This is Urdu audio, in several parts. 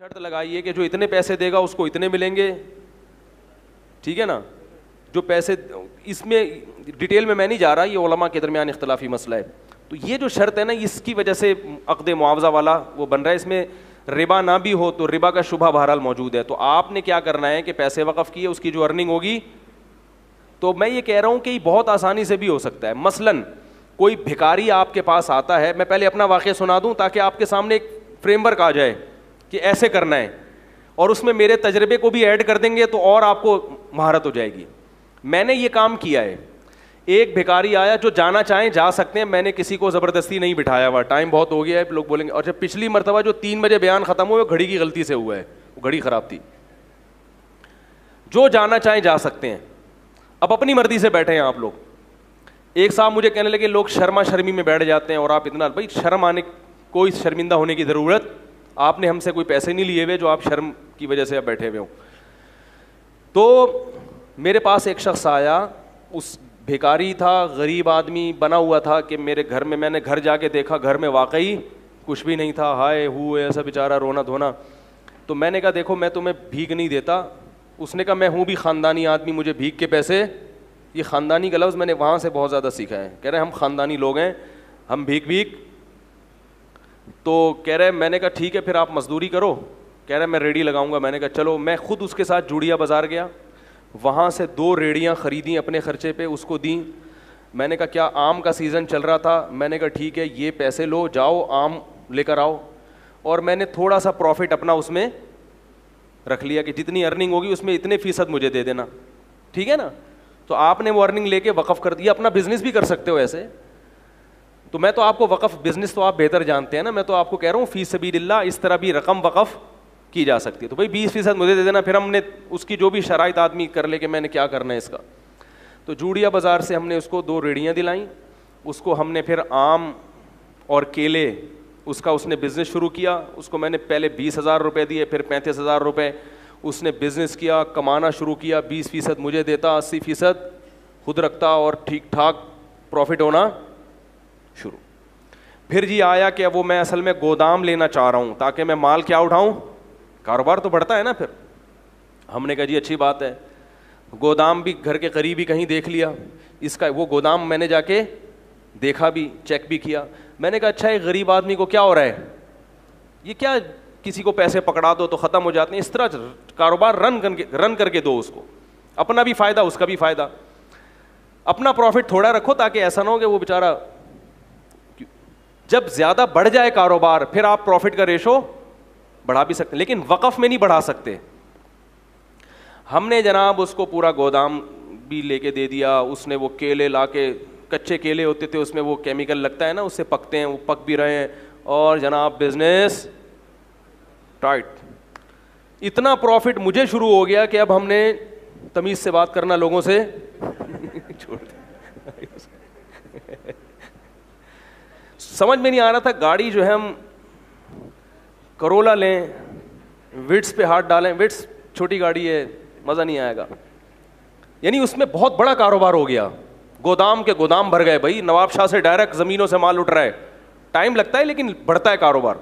شرط لگائیے کہ جو اتنے پیسے دے گا اس کو اتنے ملیں گے, ٹھیک ہے نا. جو پیسے, اس میں ڈیٹیل میں نہیں جا رہا, یہ علماء کے درمیان اختلافی مسئلہ ہے. تو یہ جو شرط ہے نا, اس کی وجہ سے عقد معاوضہ والا وہ بن رہا ہے. اس میں ربا نہ بھی ہو تو ربا کا شبہ بہرحال موجود ہے. تو آپ نے کیا کرنا ہے کہ پیسے وقف کیے, اس کی جو ارننگ ہوگی, تو میں یہ کہہ رہا ہوں کہ یہ بہت آسانی سے بھی ہو سکتا ہے. مثلاً کوئی بھکاری آپ کے پاس آتا ہے, میں پہلے اپنا واقعہ سنا دوں تاکہ آپ کے سامنے ایک فریم ورک آ جائے کہ ایسے کرنا ہے, اور اس میں میرے تجربے کو بھی ایڈ کر دیں گے تو اور آپ کو مہارت ہو جائے گی. میں نے یہ کام کیا ہے. ایک بھکاری آیا, جو جانا چاہیں جا سکتے ہیں, میں نے کسی کو زبردستی نہیں بٹھایا ہوا, ٹائم بہت ہو گیا ہے, لوگ بولیں گے. اور جب پچھلی مرتبہ جو 3 بجے بیان ختم ہوا, گھڑی کی غلطی سے ہوا ہے, وہ گھڑی خراب تھی. جو جانا چاہیں جا سکتے ہیں, اب اپنی مرضی سے بیٹھے ہیں آپ لوگ. ایک صاحب مجھے کہنے لگے لوگ شرما شرمی میں بیٹھ جاتے ہیں, اور آپ اتنا, بھائی شرم آنے, کوئی شرمندہ ہونے کی ضرورت, آپ نے ہم سے کوئی پیسے نہیں لیے ہوئے جو آپ شرم کی وجہ سے اب بیٹھے ہوئے ہوں. تو میرے پاس ایک شخص آیا, اس بھیکاری تھا, غریب آدمی بنا ہوا تھا کہ میرے گھر میں نے گھر جا کے دیکھا, گھر میں واقعی کچھ بھی نہیں تھا, ہائے ہوئے ایسا بیچارہ رونا دھونا. تو میں نے کہا دیکھو میں تمہیں بھیک نہیں دیتا. اس نے کہا میں ہوں بھی خاندانی آدمی, مجھے بھیک کے پیسے, یہ خاندانی کا لفظ میں نے وہاں سے بہت زیادہ سیکھا ہے. کہہ رہے ہم خاندانی لوگ ہیں, ہم بھیک. تو کہہ رہے, میں نے کہا ٹھیک ہے پھر آپ مزدوری کرو. کہہ رہے میں ریڑھی لگاؤں گا. میں نے کہا چلو. میں خود اس کے ساتھ جوڑیا بازار گیا, وہاں سے 2 ریڑیاں خریدیں اپنے خرچے پہ, اس کو دیں. میں نے کہا کیا آم کا سیزن چل رہا تھا, میں نے کہا ٹھیک ہے یہ پیسے لو, جاؤ آم لے کر آؤ. اور میں نے تھوڑا سا پروفٹ اپنا اس میں رکھ لیا کہ جتنی ارننگ ہوگی اس میں اتنے فیصد مجھے دے دینا, ٹھیک ہے نا. تو آپ نے وہ ارننگ لے کے وقف کر دیا. اپنا بزنس بھی کر سکتے ہو ایسے. تو میں تو آپ کو وقف بزنس تو آپ بہتر جانتے ہیں نا, میں تو آپ کو کہہ رہا ہوں فی سبیل اللہ اس طرح بھی رقم وقف کی جا سکتی ہے. تو بھائی 20% مجھے دے دینا, پھر ہم نے اس کی جو بھی شرائط آدمی کر لے کہ میں نے کیا کرنا ہے اس کا. تو جوڑیا بازار سے ہم نے اس کو 2 ریڑیاں دلائیں. اس کو ہم نے پھر آم اور کیلے, اس کا اس نے بزنس شروع کیا. اس کو میں نے پہلے 20,000 روپے دیے, پھر 35,000 روپے. اس نے بزنس کیا, کمانا شروع کیا, 20% مجھے دیتا, 80% خود رکھتا, اور ٹھیک ٹھاک پروفٹ ہونا شروع. پھر جی آیا کہ وہ میں اصل میں گودام لینا چاہ رہا ہوں تاکہ میں مال کیا اٹھاؤں, کاروبار تو بڑھتا ہے نا. پھر ہم نے کہا جی اچھی بات ہے. گودام بھی گھر کے قریب ہی کہیں دیکھ لیا. اس کا وہ گودام میں نے جا کے دیکھا بھی, چیک بھی کیا. میں نے کہا اچھا ایک غریب آدمی کو کیا ہو رہا ہے, یہ کیا کسی کو پیسے پکڑا دو تو ختم ہو جاتے ہیں, اس طرح کاروبار رن کر کے دو اس کو, اپنا بھی فائدہ اس کا بھی فائدہ. اپنا پروفٹ تھوڑا رکھو تاکہ ایسا نہ ہو کہ وہ بیچارہ, جب زیادہ بڑھ جائے کاروبار پھر آپ پروفٹ کا ریشو بڑھا بھی سکتے ہیں, لیکن وقف میں نہیں بڑھا سکتے. ہم نے جناب اس کو پورا گودام بھی لے کے دے دیا. اس نے وہ کیلے لا کے, کچے کیلے ہوتے تھے اس میں وہ کیمیکل لگتا ہے نا, اس سے پکتے ہیں, وہ پک بھی رہے ہیں, اور جناب بزنس ٹائٹ. اتنا پروفٹ مجھے شروع ہو گیا کہ اب ہم نے تمیز سے بات کرنا لوگوں سے چھوڑ دیا. سمجھ میں نہیں آ رہا تھا. گاڑی جو ہے ہم کرولا لیں, وٹس پہ ہاتھ ڈالیں, وٹس چھوٹی گاڑی ہے, مزہ نہیں آئے گا. یعنی اس میں بہت بڑا کاروبار ہو گیا. گودام کے گودام بھر گئے بھائی, نواب شاہ سے ڈائریکٹ زمینوں سے مال اٹھ رہا ہے. ٹائم لگتا ہے لیکن بڑھتا ہے کاروبار.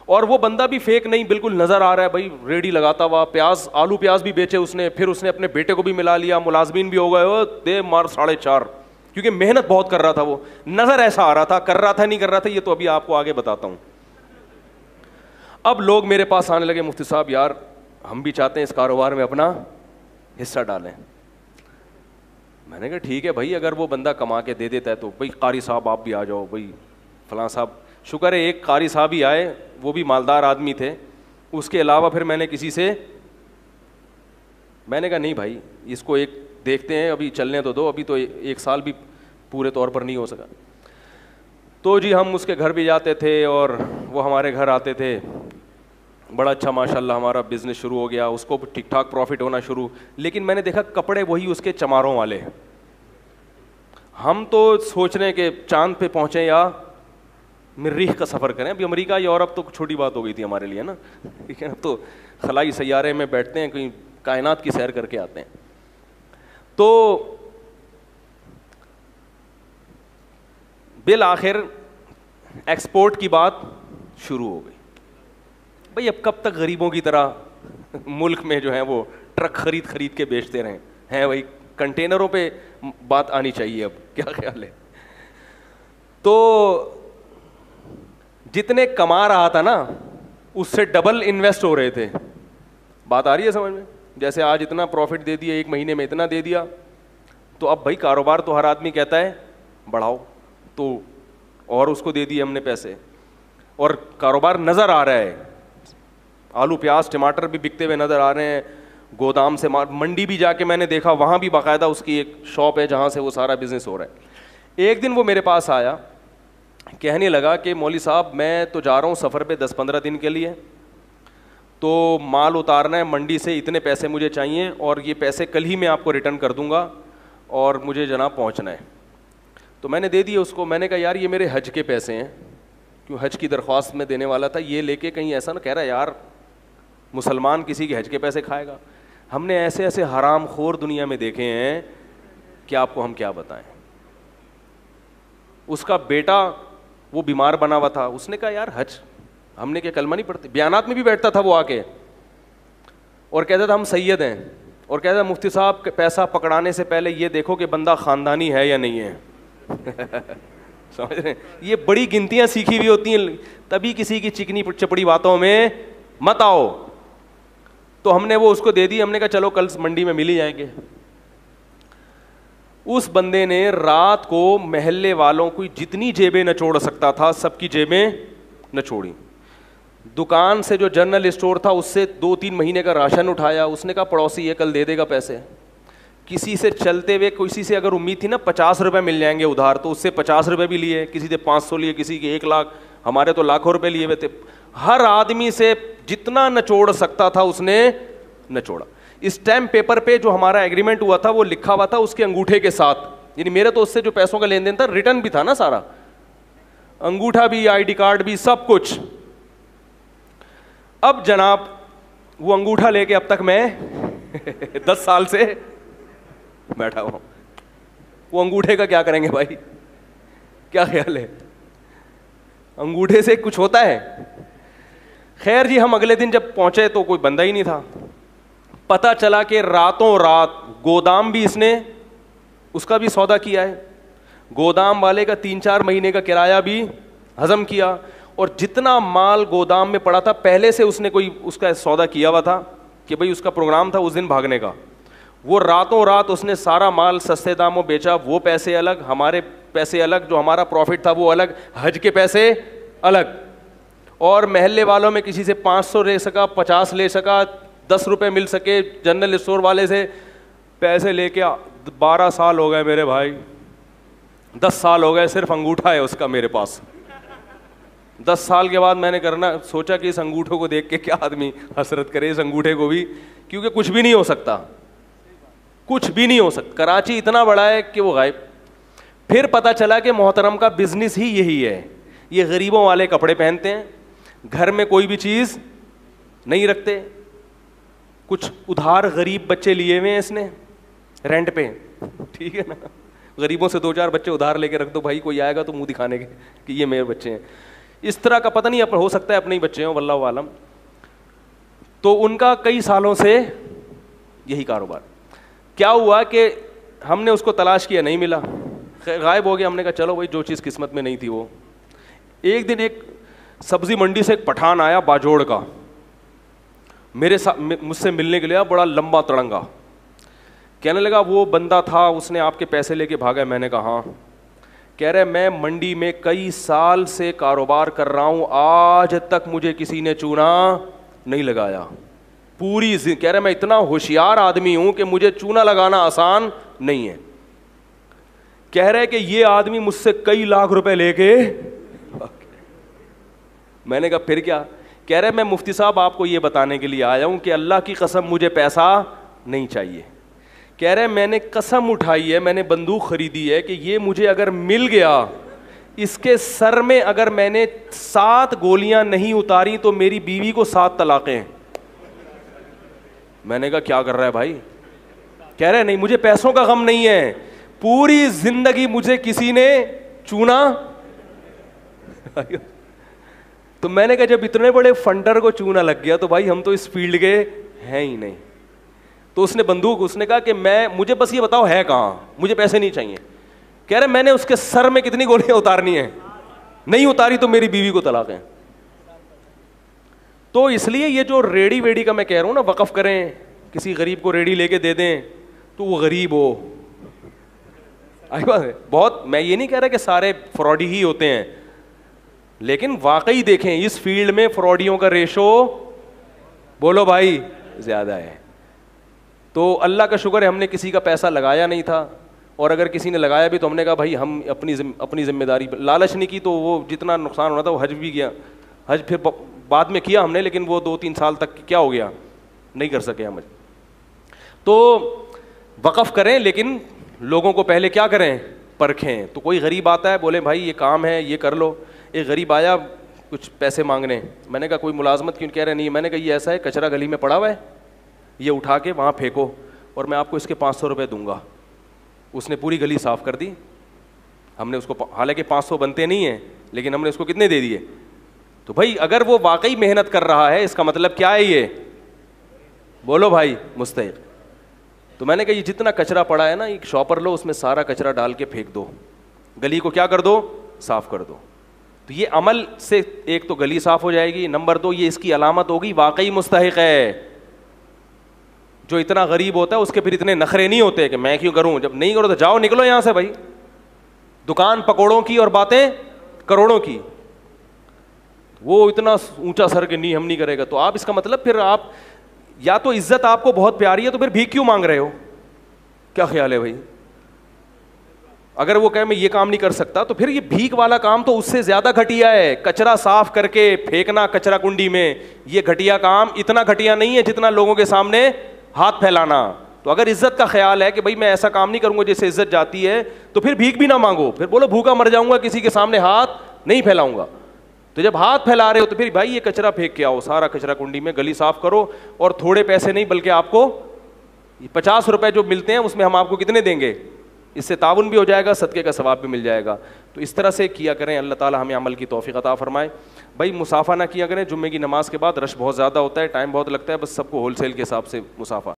اور وہ بندہ بھی فیک نہیں, بالکل نظر آ رہا ہے بھائی, ریڑھی لگاتا ہوا, پیاز آلو پیاز بھی بیچے اس نے. پھر اس نے اپنے بیٹے کو بھی ملا لیا, ملازمین بھی ہو گئے, وہ دے مار 4.5, کیونکہ محنت بہت کر رہا تھا. وہ نظر ایسا آ رہا تھا, کر رہا تھا نہیں کر رہا تھا یہ تو ابھی آپ کو آگے بتاتا ہوں. اب لوگ میرے پاس آنے لگے, مفتی صاحب یار ہم بھی چاہتے ہیں اس کاروبار میں اپنا حصہ ڈالیں. میں نے کہا ٹھیک ہے بھائی, اگر وہ بندہ کما کے دے دیتا ہے تو بھائی قاری صاحب آپ بھی آ جاؤ, بھائی فلاں صاحب. شکر ہے ایک قاری صاحب ہی آئے, وہ بھی مالدار آدمی تھے. اس کے علاوہ پھر میں نے کسی سے, میں نے کہا نہیں بھائی اس کو ایک دیکھتے ہیں, ابھی چلنے تو دو, ابھی تو 1 سال بھی پورے طور پر نہیں ہو سکا. تو جی ہم اس کے گھر بھی جاتے تھے اور وہ ہمارے گھر آتے تھے. بڑا اچھا ماشاء اللہ ہمارا بزنس شروع ہو گیا, اس کو ٹھیک ٹھاک پروفٹ ہونا شروع. لیکن میں نے دیکھا کپڑے وہی اس کے چماروں والے. ہم تو سوچ رہے ہیں کہ چاند پہ پہنچیں یا مریخ کا سفر کریں. ابھی امریکہ یورپ تو چھوٹی بات ہو گئی تھی ہمارے لیے نا, ٹھیک ہے, اب تو خلائی سیارے میں بیٹھتے ہیں, کہیں کائنات کی سیر کر کے آتے ہیں. تو بالآخر ایکسپورٹ کی بات شروع ہو گئی. بھائی اب کب تک غریبوں کی طرح ملک میں جو ہے وہ ٹرک خرید کے بیچتے رہیں ہیں؟ بھائی کنٹینروں پہ بات آنی چاہیے. اب کیا خیال ہے؟ تو جتنے کما رہا تھا نا اس سے ڈبل انویسٹ ہو رہے تھے. بات آ رہی ہے سمجھ میں؟ جیسے آج اتنا پروفٹ دے دیا, ایک مہینے میں اتنا دے دیا, تو اب بھائی کاروبار تو ہر آدمی کہتا ہے بڑھاؤ, تو اور اس کو دے دیے ہم نے پیسے, اور کاروبار نظر آ رہا ہے. آلو پیاز ٹماٹر بھی بکتے ہوئے نظر آ رہے ہیں, گودام سے منڈی بھی جا کے میں نے دیکھا, وہاں بھی باقاعدہ اس کی ایک شاپ ہے جہاں سے وہ سارا بزنس ہو رہا ہے. ایک دن وہ میرے پاس آیا, کہنے لگا کہ مولوی صاحب میں تو جا رہا ہوں سفر پہ 10-15 دن کے لیے, تو مال اتارنا ہے منڈی سے, اتنے پیسے مجھے چاہیے اور یہ پیسے کل ہی میں آپ کو ریٹرن کر دوں گا اور مجھے جناب پہنچنا ہے. تو میں نے دے دیے اس کو. میں نے کہا یار یہ میرے حج کے پیسے ہیں, کیوں حج کی درخواست میں دینے والا تھا, یہ لے کے کہیں ایسا نہ کہہ رہا یار مسلمان کسی کے حج کے پیسے کھائے گا. ہم نے ایسے ایسے حرام خور دنیا میں دیکھے ہیں کہ آپ کو ہم کیا بتائیں. اس کا بیٹا وہ بیمار بنا ہوا تھا, اس نے کہا یار حج, ہم نے کیا کلمہ نہیں پڑھتے؟ بیانات میں بھی بیٹھتا تھا وہ آ کے اور کہتا تھا ہم سید ہیں, اور کہتا تھا مفتی صاحب پیسہ پکڑانے سے پہلے یہ دیکھو کہ بندہ خاندانی ہے یا نہیں ہے. سمجھ رہے ہیں؟ یہ بڑی گنتیاں سیکھی ہوئی ہوتی ہیں, تبھی کسی کی چکنی چپڑی باتوں میں مت آؤ. تو ہم نے وہ اس کو دے دی, ہم نے کہا چلو کل منڈی میں مل ہی جائیں گے. اس بندے نے رات کو محلے والوں کو جتنی جیبیں نچوڑ سکتا تھا سب کی جیبیں نچوڑی. دکان سے جو جنرل اسٹور تھا اس سے 2-3 مہینے کا راشن اٹھایا. اس نے کہا پڑوسی یہ کل دے دے گا پیسے. کسی سے چلتے ہوئے کسی سے اگر امید تھی نا 50 روپے مل جائیں گے ادھار, تو اس سے 50 روپے بھی لیے, کسی سے 500 لیے, کسی کے 1 لاکھ, ہمارے تو لاکھوں روپے لیے ہوئے تھے. ہر آدمی سے جتنا نچوڑ سکتا تھا اس نے نچوڑا. اسٹیمپ پیپر پہ جو ہمارا ایگریمنٹ ہوا تھا وہ لکھا ہوا تھا اس کے انگوٹھے کے ساتھ, یعنی میرے تو اس سے جو پیسوں کا لین دین تھا ریٹرن بھی تھا نا سارا, انگوٹھا بھی, آئی ڈی کارڈ بھی, سب کچھ. اب جناب وہ انگوٹھا لے کے اب تک میں 10 سال سے بیٹھا ہوں. وہ انگوٹھے کا کیا کریں گے بھائی؟ کیا خیال ہے؟ انگوٹھے سے کچھ ہوتا ہے؟ خیر جی, ہم اگلے دن جب پہنچے تو کوئی بندہ ہی نہیں تھا. پتا چلا کہ راتوں رات گودام بھی اس نے اس کا بھی سودا کیا ہے, گودام والے کا 3-4 مہینے کا کرایہ بھی ہضم کیا, اور جتنا مال گودام میں پڑا تھا پہلے سے اس نے کوئی اس کا سودا کیا ہوا تھا کہ بھائی اس کا پروگرام تھا اس دن بھاگنے کا. وہ راتوں رات اس نے سارا مال سستے داموں بیچا, وہ پیسے الگ, ہمارے پیسے الگ, جو ہمارا پروفٹ تھا وہ الگ, حج کے پیسے الگ. اور محلے والوں میں کسی سے 500 لے سکا, 50 لے سکا, 10 روپے مل سکے, جنرل اسٹور والے سے پیسے لے کے 12 سال ہو گئے میرے بھائی, 10 سال ہو گئے, صرف انگوٹھا ہے اس کا میرے پاس. 10 سال کے بعد میں نے کرنا سوچا کہ اس انگوٹھے کو دیکھ کے کیا آدمی حسرت کرے اس انگوٹھے کو بھی, کیونکہ کچھ بھی نہیں ہو سکتا, کچھ بھی نہیں ہو سکتا. کراچی اتنا بڑا ہے کہ وہ غائب. پھر پتا چلا کہ محترم کا بزنس ہی یہی ہے, یہ غریبوں والے کپڑے پہنتے ہیں, گھر میں کوئی بھی چیز نہیں رکھتے, کچھ ادھار غریب بچے لیے ہوئے ہیں اس نے رینٹ پہ, ٹھیک ہے نا, غریبوں سے 2-4 بچے ادھار لے کے رکھ دو بھائی, کوئی آئے گا تو منہ دکھانے کے کہ یہ میرے بچے ہیں. اس طرح کا پتہ نہیں ہو سکتا ہے اپنے ہی بچے ہوں, واللہ عالم. تو ان کا کئی سالوں سے یہی کاروبار. کیا ہوا کہ ہم نے اس کو تلاش کیا, نہیں ملا, غائب ہو گیا. ہم نے کہا چلو بھائی جو چیز قسمت میں نہیں تھی وہ. ایک دن ایک سبزی منڈی سے ایک پٹھان آیا باجوڑ کا, مجھ سے ملنے کے لیے, بڑا لمبا تڑنگا. کہنے لگا وہ بندہ تھا اس نے آپ کے پیسے لے کے بھاگا. میں نے کہا ہاں. کہہ رہے میں منڈی میں کئی سال سے کاروبار کر رہا ہوں, آج تک مجھے کسی نے چونا نہیں لگایا پوری. کہہ رہے میں اتنا ہوشیار آدمی ہوں کہ مجھے چونا لگانا آسان نہیں ہے. کہہ رہے کہ یہ آدمی مجھ سے کئی لاکھ روپے لے کے. میں نے کہا پھر کیا؟ کہہ رہے میں مفتی صاحب آپ کو یہ بتانے کے لیے آیا ہوں کہ اللہ کی قسم مجھے پیسہ نہیں چاہیے. کہہ رہے میں نے قسم اٹھائی ہے, میں نے بندوق خریدی ہے کہ یہ مجھے اگر مل گیا, اس کے سر میں اگر میں نے 7 گولیاں نہیں اتاری تو میری بیوی کو 7 طلاقیں. میں نے کہا کیا کر رہا ہے بھائی؟ کہہ رہے نہیں مجھے پیسوں کا غم نہیں ہے, پوری زندگی مجھے کسی نے چونا. تو میں نے کہا جب اتنے بڑے فنڈر کو چونا لگ گیا تو بھائی ہم تو اس فیلڈ کے ہیں ہی نہیں. تو اس نے بندوق, اس نے کہا کہ مجھے بس یہ بتاؤ ہے کہاں, مجھے پیسے نہیں چاہیے. کہہ رہے میں نے اس کے سر میں کتنی گولیاں اتارنی ہیں, نہیں اتاری تو میری بیوی کو طلاق ہے. تو اس لیے یہ جو ریڑی ویڑی کا میں کہہ رہا ہوں نا, وقف کریں, کسی غریب کو ریڑی لے کے دے دیں تو وہ غریب ہو. بہت, میں یہ نہیں کہہ رہا کہ سارے فراڈی ہی ہوتے ہیں, لیکن واقعی دیکھیں اس فیلڈ میں فراڈیوں کا ریشو بولو بھائی زیادہ ہے. تو اللہ کا شکر ہے ہم نے کسی کا پیسہ لگایا نہیں تھا, اور اگر کسی نے لگایا بھی تو ہم نے کہا بھائی ہم اپنی ذمہ داری, لالچ نہیں کی تو وہ جتنا نقصان ہونا تھا وہ حج بھی کیا, حج پھر بعد میں کیا ہم نے, لیکن وہ 2-3 سال تک کیا ہو گیا, نہیں کر سکے ہم حج. تو وقف کریں لیکن لوگوں کو پہلے کیا کریں, پرکھیں. تو کوئی غریب آتا ہے بولے بھائی یہ کام ہے یہ کر لو. ایک غریب آیا کچھ پیسے مانگنے, میں نے کہا کوئی ملازمت کیوں, کہہ رہے نہیں, میں نے کہا یہ ایسا ہے کچرا گلی میں پڑا ہوا ہے, یہ اٹھا کے وہاں پھینکو اور میں آپ کو اس کے 500 روپے دوں گا. اس نے پوری گلی صاف کر دی. ہم نے اس کو, حالانکہ 500 بنتے نہیں ہیں, لیکن ہم نے اس کو کتنے دے دیے. تو بھائی اگر وہ واقعی محنت کر رہا ہے اس کا مطلب کیا ہے, یہ بولو بھائی مستحق. تو میں نے کہا یہ جتنا کچرا پڑا ہے نا, ایک شاپر لو, اس میں سارا کچرا ڈال کے پھینک دو, گلی کو کیا کر دو, صاف کر دو. تو یہ عمل سے ایک تو گلی صاف ہو جائے گی, نمبر 2 یہ اس کی علامت ہوگی واقعی مستحق ہے. جو اتنا غریب ہوتا ہے اس کے پھر اتنے نخرے نہیں ہوتے کہ میں کیوں کروں, جب نہیں کرو تو جاؤ نکلو یہاں سے بھائی. دکان پکوڑوں کی اور باتیں کروڑوں کی, وہ اتنا اونچا سر کہ نہیں ہم نہیں کرے گا. تو آپ اس کا مطلب پھر آپ یا تو عزت آپ کو بہت پیاری ہے تو پھر بھیک کیوں مانگ رہے ہو, کیا خیال ہے بھائی. اگر وہ کہے میں یہ کام نہیں کر سکتا تو پھر یہ بھیک والا کام تو اس سے زیادہ گھٹیا ہے. کچرا صاف کر کے پھینکنا کچرا کنڈی میں, یہ گھٹیا کام اتنا گھٹیا نہیں ہے جتنا لوگوں کے سامنے ہاتھ پھیلانا. تو اگر عزت کا خیال ہے کہ بھائی میں ایسا کام نہیں کروں گا جس سے عزت جاتی ہے, تو پھر بھیک بھی نہ مانگو, پھر بولو بھوکا مر جاؤں گا, کسی کے سامنے ہاتھ نہیں پھیلاؤں گا. تو جب ہاتھ پھیلا رہے ہو تو پھر بھائی یہ کچرا پھینک کے آؤ, سارا کچرا کنڈی میں, گلی صاف کرو. اور تھوڑے پیسے نہیں بلکہ آپ کو 50 روپے جو ملتے ہیں اس میں ہم آپ کو کتنے دیں گے, اس سے تعاون بھی ہو جائے گا, صدقے کا ثواب بھی مل جائے گا. تو اس طرح سے کیا کریں, اللہ تعالیٰ ہمیں عمل کی توفیق عطا فرمائے. بھائی مسافہ نہ کیا کریں, جمعے کی نماز کے بعد رش بہت زیادہ ہوتا ہے, ٹائم بہت لگتا ہے, بس سب کو ہول سیل کے حساب سے مسافہ.